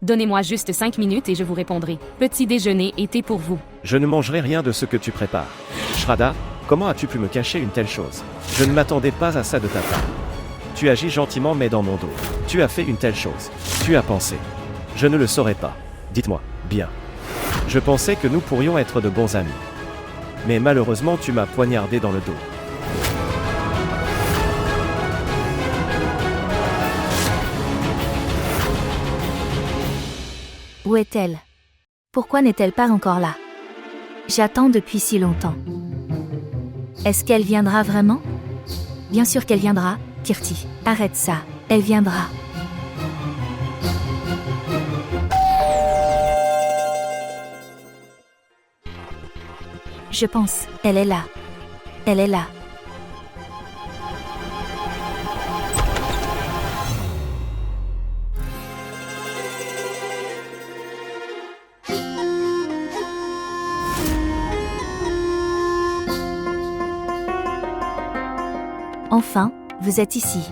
Donnez-moi juste 5 minutes et je vous répondrai. Petit déjeuner et thé pour vous. Je ne mangerai rien de ce que tu prépares. Shraddha, comment as-tu pu me cacher une telle chose? Je ne m'attendais pas à ça de ta part. Tu agis gentiment mais dans mon dos. Tu as fait une telle chose. Tu as pensé. Je ne le saurais pas. Dites-moi, bien. Je pensais que nous pourrions être de bons amis. Mais malheureusement tu m'as poignardé dans le dos. Où est-elle? Pourquoi n'est-elle pas encore là? J'attends depuis si longtemps. Est-ce qu'elle viendra vraiment? Bien sûr qu'elle viendra, Kirti. Arrête ça, elle viendra. Je pense, elle est là. Elle est là. Enfin, vous êtes ici.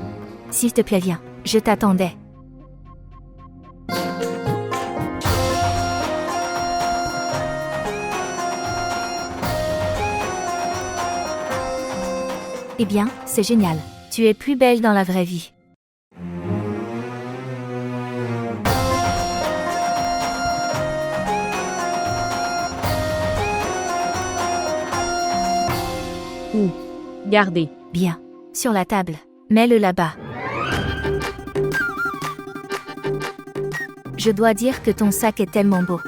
S'il te plaît, viens. Je t'attendais. Eh bien, c'est génial. Tu es plus belle dans la vraie vie. Où? Gardez. Bien. Sur la table. Mets-le là-bas. Je dois dire que ton sac est tellement beau.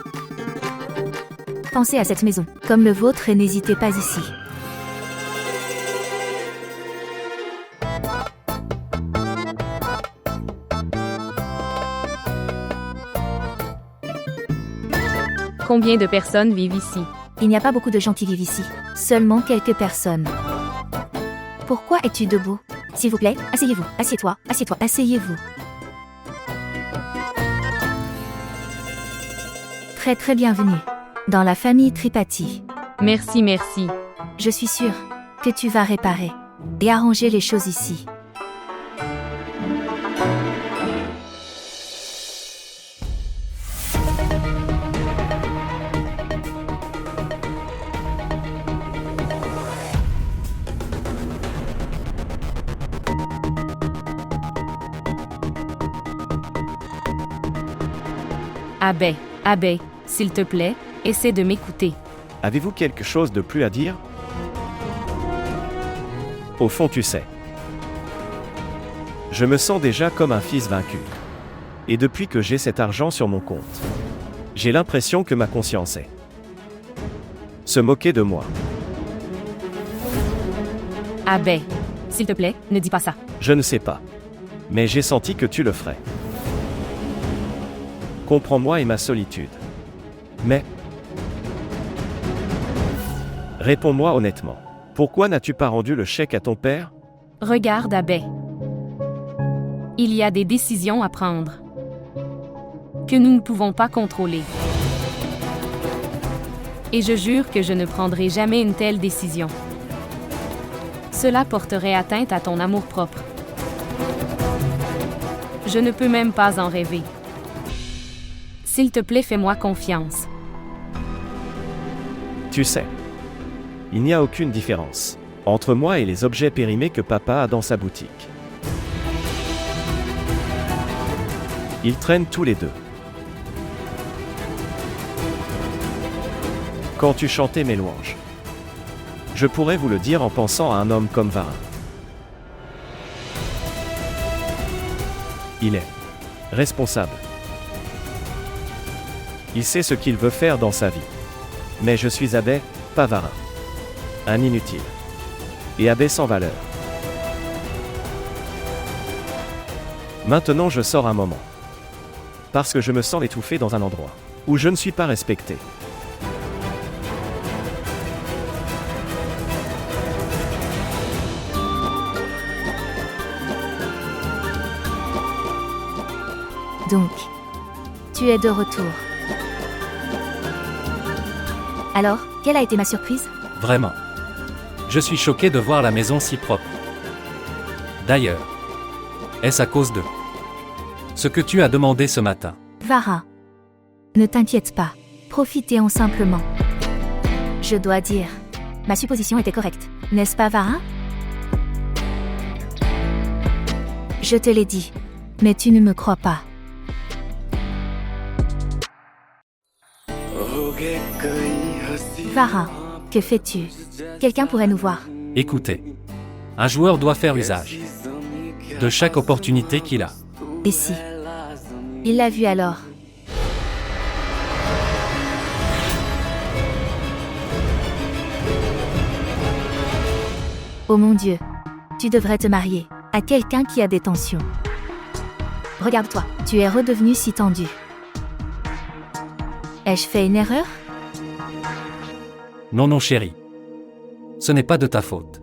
Pensez à cette maison, comme le vôtre, et n'hésitez pas ici. Combien de personnes vivent ici? Il n'y a pas beaucoup de gens qui vivent ici. Seulement quelques personnes. Pourquoi es-tu debout? S'il vous plaît, asseyez-vous. Assieds-toi, assieds-toi, asseyez-vous. Très très bienvenue. Dans la famille Tripathi. Merci, merci. Je suis sûre que tu vas réparer et arranger les choses ici. Abbé, s'il te plaît, essaie de m'écouter. Avez-vous quelque chose de plus à dire? Au fond, tu sais. Je me sens déjà comme un fils vaincu. Et depuis que j'ai cet argent sur mon compte, j'ai l'impression que ma conscience est se moquer de moi. Abbé, s'il te plaît, ne dis pas ça. Je ne sais pas. Mais j'ai senti que tu le ferais. Comprends-moi et ma solitude. Mais réponds-moi honnêtement. Pourquoi n'as-tu pas rendu le chèque à ton père? Regarde, Abbé. Il y a des décisions à prendre que nous ne pouvons pas contrôler. Et je jure que je ne prendrai jamais une telle décision. Cela porterait atteinte à ton amour-propre. Je ne peux même pas en rêver. S'il te plaît, fais-moi confiance. Tu sais, il n'y a aucune différence entre moi et les objets périmés que papa a dans sa boutique. Ils traînent tous les deux. Quand tu chantais mes louanges, je pourrais vous le dire en pensant à un homme comme Varun. Il est responsable. Il sait ce qu'il veut faire dans sa vie. Mais je suis Abbé, pas Varun. Un inutile. Et Abbé sans valeur. Maintenant je sors un moment. Parce que je me sens étouffé dans un endroit où je ne suis pas respecté. Donc, tu es de retour. Alors, quelle a été ma surprise? Vraiment. Je suis choqué de voir la maison si propre. D'ailleurs, est-ce à cause de ce que tu as demandé ce matin? Vara, Ne t'inquiète pas. Profitez-en simplement. Je dois dire, ma supposition était correcte, n'est-ce pas, Varin? Je te l'ai dit, mais tu ne me crois pas. Varin, que fais-tu? Quelqu'un pourrait nous voir. Écoutez. Un joueur doit faire usage de chaque opportunité qu'il a. Et si il l'a vu alors? Oh mon Dieu, tu devrais te marier à quelqu'un qui a des tensions. Regarde-toi, tu es redevenu si tendu. Ai-je fait une erreur? Non, non, chérie. Ce n'est pas de ta faute.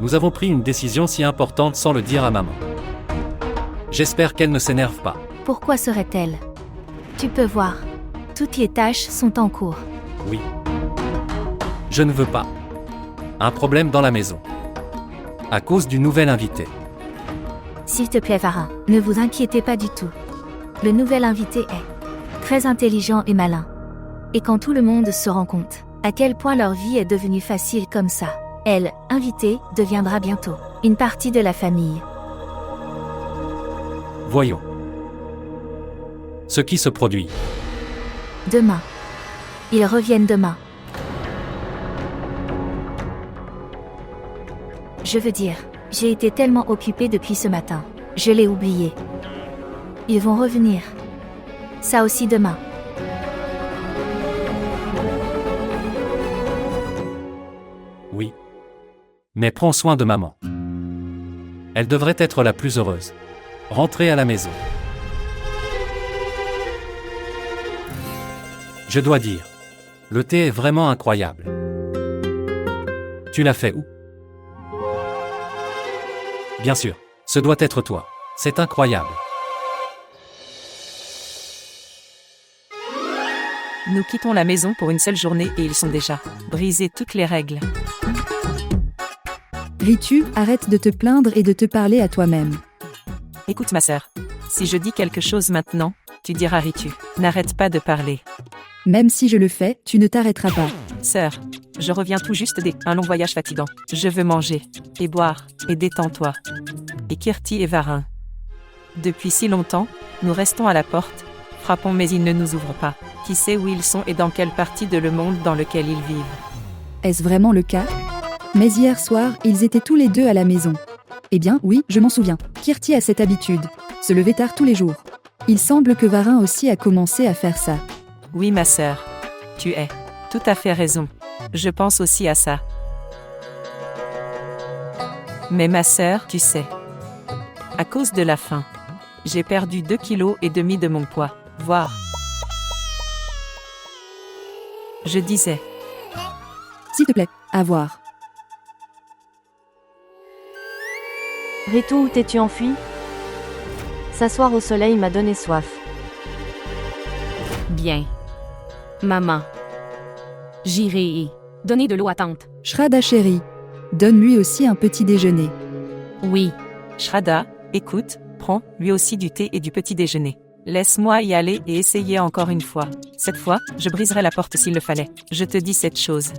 Nous avons pris une décision si importante sans le dire à maman. J'espère qu'elle ne s'énerve pas. Pourquoi serait-elle? Tu peux voir, toutes les tâches sont en cours. Oui. Je ne veux pas. Un problème dans la maison. À cause du nouvel invité. S'il te plaît, Varin, ne vous inquiétez pas du tout. Le nouvel invité est très intelligent et malin. Et quand tout le monde se rend compte à quel point leur vie est devenue facile comme ça, elle, invitée, deviendra bientôt une partie de la famille. Voyons. Ce qui se produit. Demain. Ils reviennent demain. Je veux dire, j'ai été tellement occupée depuis ce matin. Je l'ai oublié. Ils vont revenir. Ça aussi demain. Oui. Mais prends soin de maman. Elle devrait être la plus heureuse. Rentrez à la maison. Je dois dire, le thé est vraiment incroyable. Tu l'as fait où? Bien sûr, ce doit être toi. C'est incroyable. Nous quittons la maison pour une seule journée et ils sont déjà brisé toutes les règles. Ritu, arrête de te plaindre et de te parler à toi-même. Écoute ma sœur, si je dis quelque chose maintenant, tu diras Ritu, n'arrête pas de parler. Même si je le fais, tu ne t'arrêteras pas. Sœur, je reviens tout juste d'un long voyage fatigant. Je veux manger, et boire, et détends-toi. Et Kirti et Varin. Depuis si longtemps, nous restons à la porte, frappons mais ils ne nous ouvrent pas. Qui sait où ils sont et dans quelle partie de le monde dans lequel ils vivent? Est-ce vraiment le cas? Mais hier soir, ils étaient tous les deux à la maison. Eh bien, oui, je m'en souviens. Kirti a cette habitude, se lever tard tous les jours. Il semble que Varin aussi a commencé à faire ça. Oui ma sœur, tu as tout à fait raison. Je pense aussi à ça. Mais ma sœur, tu sais, à cause de la faim, j'ai perdu 2,5 kg de mon poids, voire. Je disais, S'il te plaît, à voir. Ritu, où t'es-tu enfui? S'asseoir au soleil m'a donné soif. Bien. Maman. J'irai et donner de l'eau à tante. Shraddha chérie, donne lui aussi un petit déjeuner. Oui. Shraddha, écoute, prends lui aussi du thé et du petit déjeuner. Laisse-moi y aller et essayer encore une fois. Cette fois, je briserai la porte s'il le fallait. Je te dis cette chose.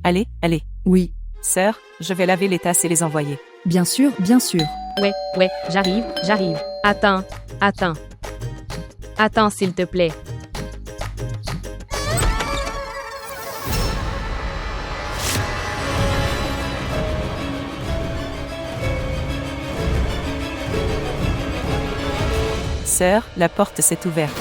Allez, allez. Oui, Sœur, je vais laver les tasses et les envoyer. bien sûr, bien sûr. Ouais, j'arrive. Attends. Attends, s'il te plaît. Sœur, la porte s'est ouverte.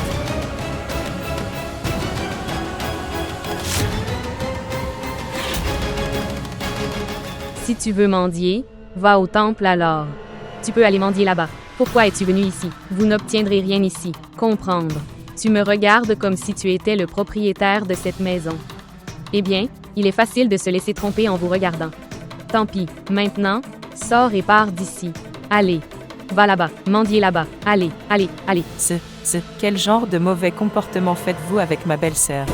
Si tu veux mendier, va au temple alors. Tu peux aller mendier là-bas. Pourquoi es-tu venu ici? Vous n'obtiendrez rien ici. Comprendre. Tu me regardes comme si tu étais le propriétaire de cette maison. Eh bien, il est facile de se laisser tromper en vous regardant. Tant pis. Maintenant, sors et pars d'ici. Allez. Va là-bas. Mendier là-bas. Allez. Quel genre de mauvais comportement faites-vous avec ma belle-sœur?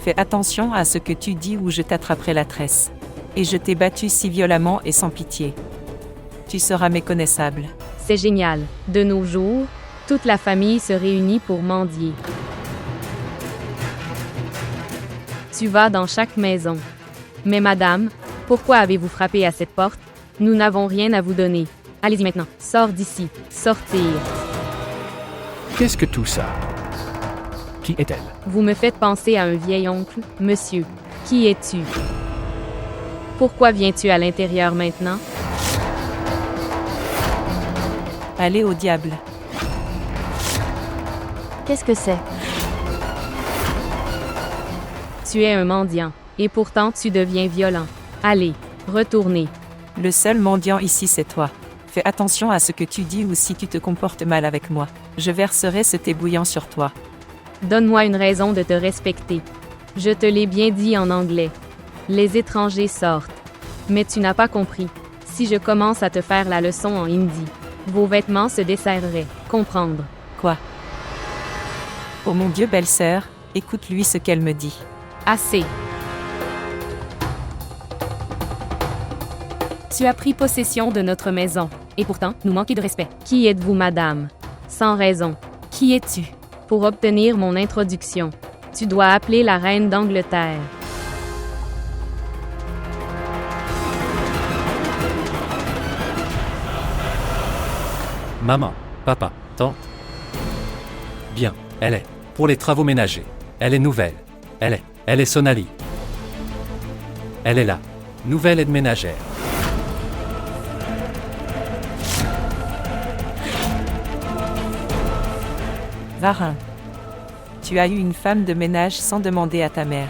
Fais attention à ce que tu dis ou je t'attraperai la tresse. Et je t'ai battu si violemment et sans pitié. Tu seras méconnaissable. C'est génial. De nos jours, toute la famille se réunit pour mendier. Tu vas dans chaque maison. Mais madame, pourquoi avez-vous frappé à cette porte? Nous n'avons rien à vous donner. Allez-y maintenant. Sors d'ici. Sortir. Qu'est-ce que tout ça? Qui est-elle? Vous me faites penser à un vieil oncle, monsieur. Qui es-tu? Pourquoi viens-tu à l'intérieur maintenant? Allez au diable. Qu'est-ce que c'est? Tu es un mendiant, et pourtant tu deviens violent. Allez, retournez. Le seul mendiant ici, c'est toi. Fais attention à ce que tu dis ou si tu te comportes mal avec moi. Je verserai ce thé bouillant sur toi. Donne-moi une raison de te respecter. Je te l'ai bien dit en anglais. Les étrangers sortent. Mais tu n'as pas compris. Si je commence à te faire la leçon en hindi, vos vêtements se desserreraient. Comprendre. Quoi? Oh mon Dieu, belle-sœur, écoute-lui ce qu'elle me dit. Assez. Tu as pris possession de notre maison, et pourtant, nous manquez de respect. Qui êtes-vous, madame? Sans raison. Qui es-tu? Pour obtenir mon introduction, tu dois appeler la reine d'Angleterre. Maman, papa, tante. Bien, elle est. Pour les travaux ménagers. Elle est nouvelle. Elle est Sonali. Elle est là. Nouvelle aide ménagère. Varin. Tu as eu une femme de ménage sans demander à ta mère.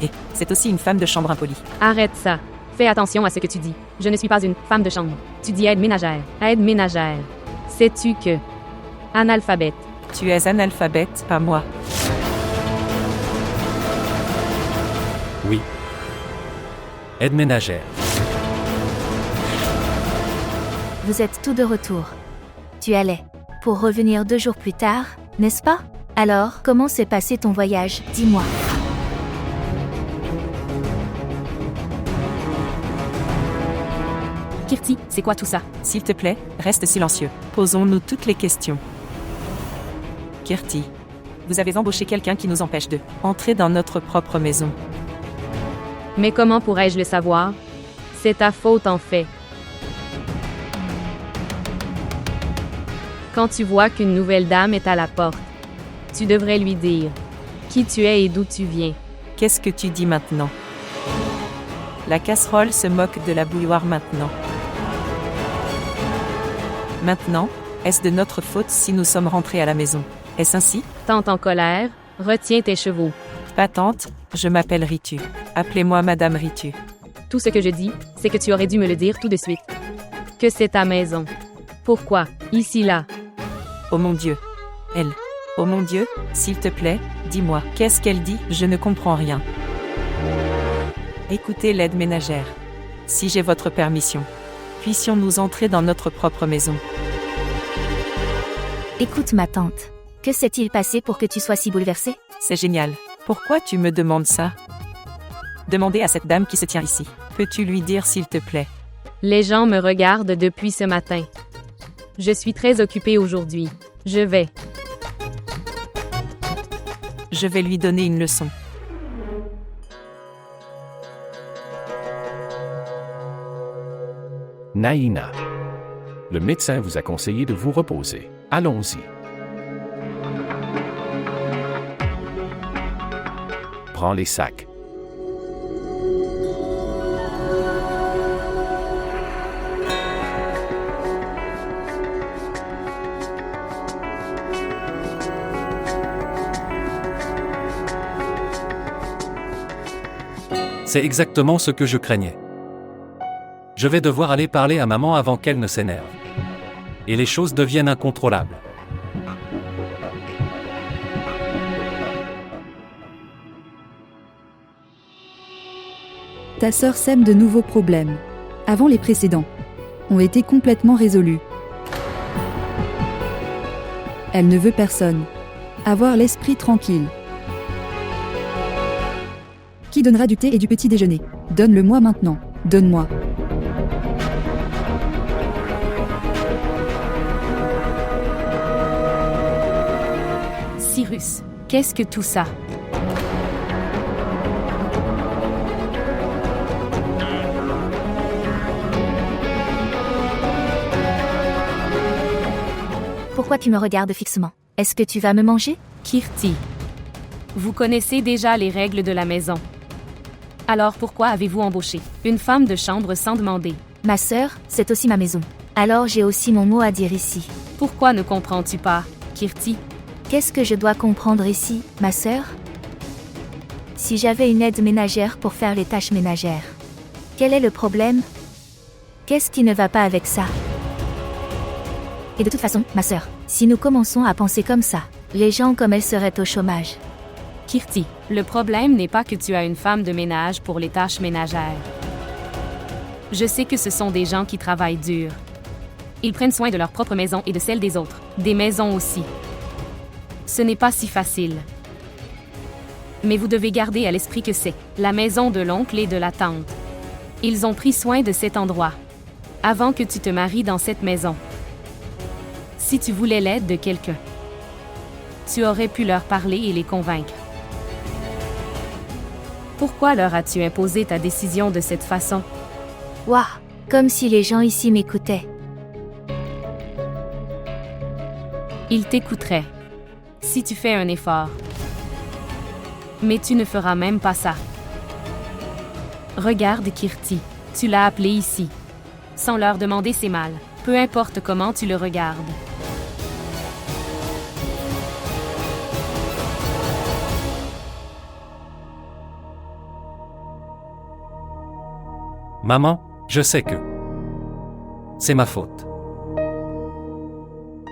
Et c'est aussi une femme de chambre impolie. Arrête ça. Fais attention à ce que tu dis. Je ne suis pas une femme de chambre. Tu dis aide ménagère. Aide ménagère. Sais-tu que... Analphabète. Tu es analphabète, pas moi. Oui. Aide ménagère. Vous êtes tous de retour. Tu allais. Pour revenir 2 jours plus tard, n'est-ce pas? Alors, comment s'est passé ton voyage? Dis-moi. Kirti, c'est quoi tout ça? S'il te plaît, reste silencieux. Posons-nous toutes les questions. Kirti, vous avez embauché quelqu'un qui nous empêche de entrer dans notre propre maison. Mais comment pourrais-je le savoir? C'est ta faute en fait. Quand tu vois qu'une nouvelle dame est à la porte, tu devrais lui dire qui tu es et d'où tu viens. Qu'est-ce que tu dis maintenant? La casserole se moque de la bouilloire maintenant. Maintenant, est-ce de notre faute si nous sommes rentrés à la maison? Est-ce ainsi? Tante en colère, retiens tes chevaux. Pas tante, je m'appelle Ritu. Appelez-moi Madame Ritu. Tout ce que je dis, c'est que tu aurais dû me le dire tout de suite. Que c'est ta maison. Pourquoi, ici là? Oh mon Dieu. Elle. Oh mon Dieu, s'il te plaît, dis-moi, qu'est-ce qu'elle dit? Je ne comprends rien. Écoutez l'aide ménagère. Si j'ai votre permission, puissions-nous entrer dans notre propre maison? Écoute ma tante. Que s'est-il passé pour que tu sois si bouleversée? C'est génial. Pourquoi tu me demandes ça? Demandez à cette dame qui se tient ici. Peux-tu lui dire s'il te plaît? Les gens me regardent depuis ce matin. Je suis très occupée aujourd'hui. Je vais lui donner une leçon. Naïna. Le médecin vous a conseillé de vous reposer. Allons-y. Prends les sacs. C'est exactement ce que je craignais. Je vais devoir aller parler à maman avant qu'elle ne s'énerve. Et les choses deviennent incontrôlables. Ta sœur sème de nouveaux problèmes. Avant les précédents, ont été complètement résolus. Elle ne veut personne. Avoir l'esprit tranquille. Qui donnera du thé et du petit déjeuner? Donne-le-moi maintenant. Donne-moi. virus. Qu'est-ce que tout ça? Pourquoi tu me regardes fixement? Est-ce que tu vas me manger? Kirti, vous connaissez déjà les règles de la maison. Alors pourquoi avez-vous embauché une femme de chambre sans demander? Ma sœur, c'est aussi ma maison. Alors j'ai aussi mon mot à dire ici. Pourquoi ne comprends-tu pas, Kirti? Qu'est-ce que je dois comprendre ici, ma sœur? Si j'avais une aide ménagère pour faire les tâches ménagères. Quel est le problème? Qu'est-ce qui ne va pas avec ça? Et de toute façon, ma sœur, si nous commençons à penser comme ça, les gens comme elle seraient au chômage. Kirti, le problème n'est pas que tu as une femme de ménage pour les tâches ménagères. Je sais que ce sont des gens qui travaillent dur. Ils prennent soin de leur propre maison et de celle des autres, des maisons aussi. Ce n'est pas si facile. Mais vous devez garder à l'esprit que c'est la maison de l'oncle et de la tante. Ils ont pris soin de cet endroit avant que tu te maries dans cette maison. Si tu voulais l'aide de quelqu'un, tu aurais pu leur parler et les convaincre. Pourquoi leur as-tu imposé ta décision de cette façon? Waouh, comme si les gens ici m'écoutaient. Ils t'écouteraient si tu fais un effort. Mais tu ne feras même pas ça. Regarde Kirti, tu l'as appelé ici. Sans leur demander c'est mal, peu importe comment tu le regardes. Maman, je sais que c'est ma faute.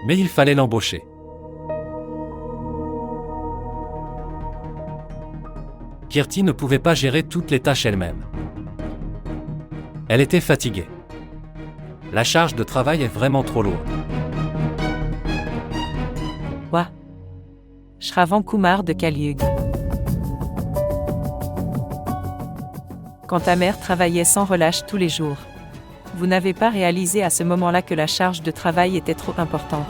Mais il fallait l'embaucher. Kirti ne pouvait pas gérer toutes les tâches elle-même. Elle était fatiguée. La charge de travail est vraiment trop lourde. Wa. Shravan Kumar de Kaliug. Quand ta mère travaillait sans relâche tous les jours, vous n'avez pas réalisé à ce moment-là que la charge de travail était trop importante.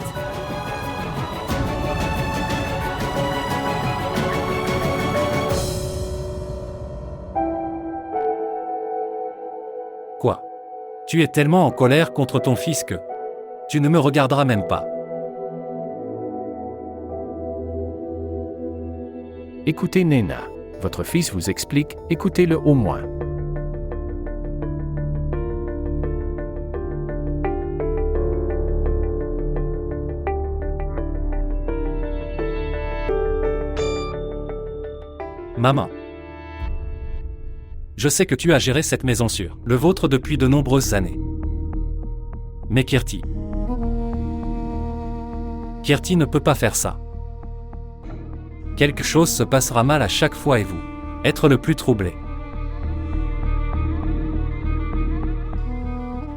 Quoi? Tu es tellement en colère contre ton fils que tu ne me regarderas même pas. Écoutez Nena. Votre fils vous explique, écoutez-le au moins. Maman. Je sais que tu as géré cette maison sur le vôtre depuis de nombreuses années. Mais Kirti ne peut pas faire ça. Quelque chose se passera mal à chaque fois et vous être le plus troublé.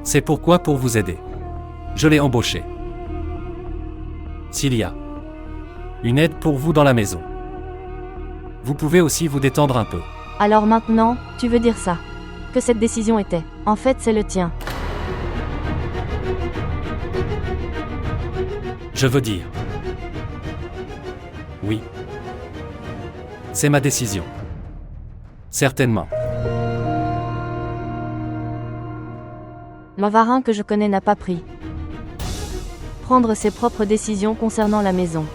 C'est pourquoi pour vous aider, je l'ai embauché. S'il y a une aide pour vous dans la maison, vous pouvez aussi vous détendre un peu. Alors maintenant, tu veux dire ça? Que cette décision était, en fait, c'est le tien. Je veux dire, oui. C'est ma décision. Certainement. Mavarin que je connais n'a pas pris. Prendre ses propres décisions concernant la maison.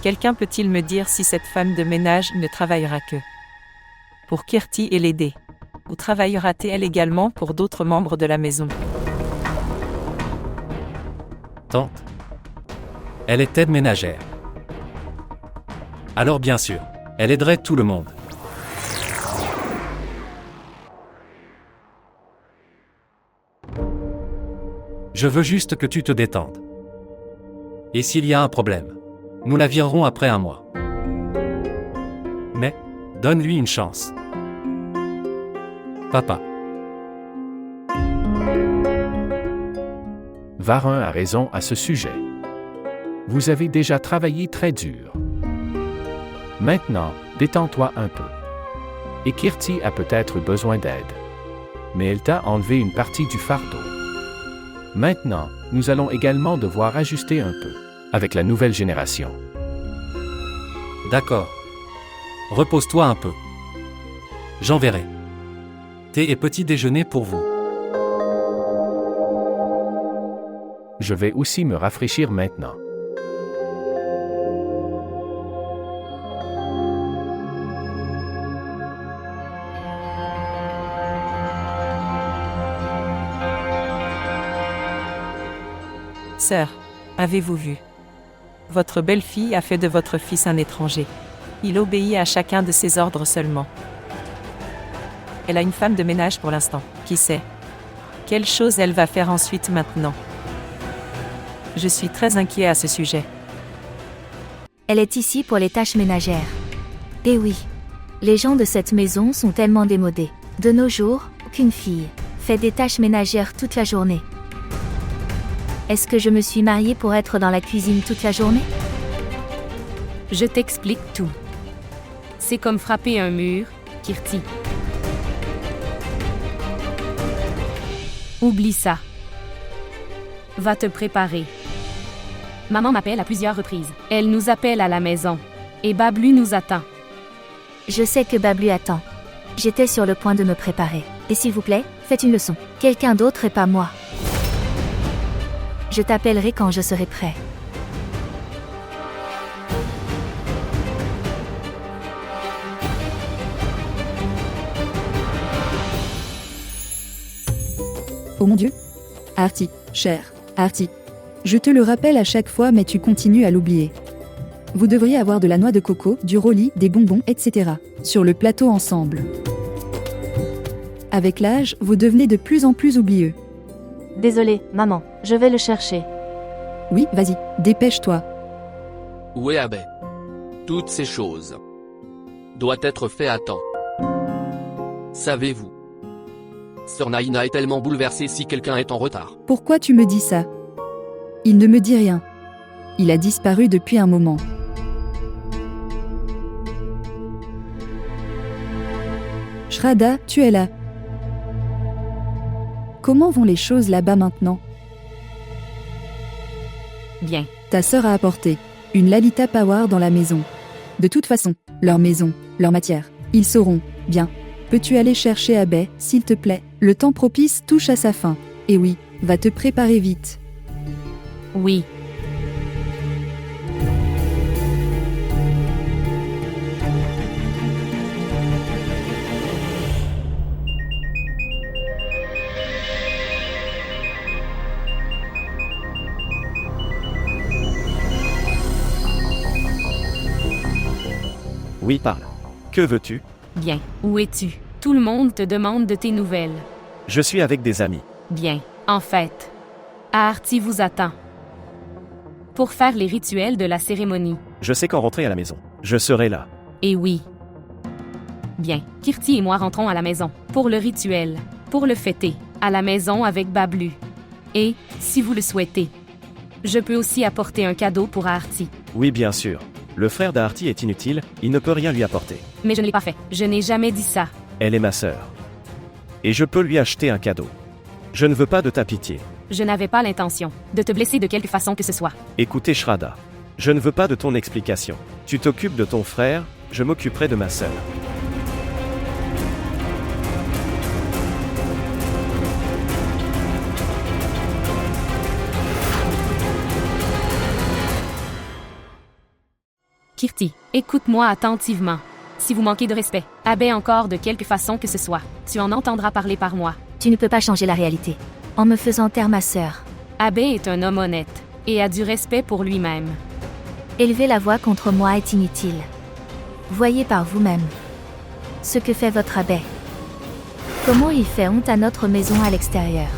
Quelqu'un peut-il me dire si cette femme de ménage ne travaillera que pour Kirti et l'aider? Ou travaillera-t-elle également pour d'autres membres de la maison? Tante. Elle est aide ménagère. Alors bien sûr, elle aiderait tout le monde. Je veux juste que tu te détendes. Et s'il y a un problème, nous la virerons après un mois. Mais, donne-lui une chance. Papa. Varin a raison à ce sujet. Vous avez déjà travaillé très dur. Maintenant, détends-toi un peu. Et Kirti a peut-être besoin d'aide. Mais elle t'a enlevé une partie du fardeau. Maintenant, nous allons également devoir ajuster un peu. avec la nouvelle génération. D'accord. Repose-toi un peu. J'enverrai thé et petit déjeuner pour vous. Je vais aussi me rafraîchir maintenant. Sœur, avez-vous vu? Votre belle-fille a fait de votre fils un étranger. Il obéit à chacun de ses ordres seulement. Elle a une femme de ménage pour l'instant, qui sait? Quelle chose elle va faire ensuite maintenant? Je suis très inquiet à ce sujet. Elle est ici pour les tâches ménagères. Eh oui. Les gens de cette maison sont tellement démodés. De nos jours, aucune fille fait des tâches ménagères toute la journée. Est-ce que je me suis mariée pour être dans la cuisine toute la journée? Je t'explique tout. C'est comme frapper un mur, Kirti. Oublie ça. Va te préparer. Maman m'appelle à plusieurs reprises. Elle nous appelle à la maison. Et Bablu nous attend. Je sais que Bablu attend. J'étais sur le point de me préparer. Et s'il vous plaît, faites une leçon. Quelqu'un d'autre et pas moi. Je t'appellerai quand je serai prêt. Oh mon Dieu. Artie, cher Artie. Je te le rappelle à chaque fois mais tu continues à l'oublier. Vous devriez avoir de la noix de coco, du rolli, des bonbons, etc. sur le plateau ensemble. Avec l'âge, vous devenez de plus en plus oublieux. Désolée, maman, je vais le chercher. Oui, vas-y, dépêche-toi. Où est Abbé? Toutes ces choses doivent être faites à temps. Savez-vous? Sœur Naïna est tellement bouleversée si quelqu'un est en retard. Pourquoi tu me dis ça? Il ne me dit rien. Il a disparu depuis un moment. Shraddha, tu es là. Comment vont les choses là-bas maintenant? Bien. Ta sœur a apporté une Lalita Power dans la maison. De toute façon, leur maison, leur matière, ils sauront. Bien. Peux-tu aller chercher Abbé, s'il te plaît? Le temps propice touche à sa fin. Et oui, va te préparer vite. Oui. Oui, parle. Que veux-tu? Bien. Où es-tu? Tout le monde te demande de tes nouvelles. Je suis avec des amis. Bien. En fait, Aarti vous attend. Pour faire les rituels de la cérémonie. Je sais quand rentrer à la maison. Je serai là. Et oui. Bien. Kirti et moi rentrons à la maison. Pour le rituel. Pour le fêter. À la maison avec Bablu. Et, si vous le souhaitez, je peux aussi apporter un cadeau pour Aarti. Oui, bien sûr. Le frère d'Aarti est inutile, il ne peut rien lui apporter. Mais je ne l'ai pas fait. Je n'ai jamais dit ça. Elle est ma sœur. Et je peux lui acheter un cadeau. Je ne veux pas de ta pitié. Je n'avais pas l'intention de te blesser de quelque façon que ce soit. Écoutez Shraddha. Je ne veux pas de ton explication. Tu t'occupes de ton frère, je m'occuperai de ma sœur. Kirti, écoute-moi attentivement. Si vous manquez de respect, Abbé encore de quelque façon que ce soit, tu en entendras parler par moi. Tu ne peux pas changer la réalité. En me faisant taire ma sœur. Abbé est un homme honnête, et a du respect pour lui-même. Élever la voix contre moi est inutile. Voyez par vous-même ce que fait votre abbé. Comment il fait honte à notre maison à l'extérieur.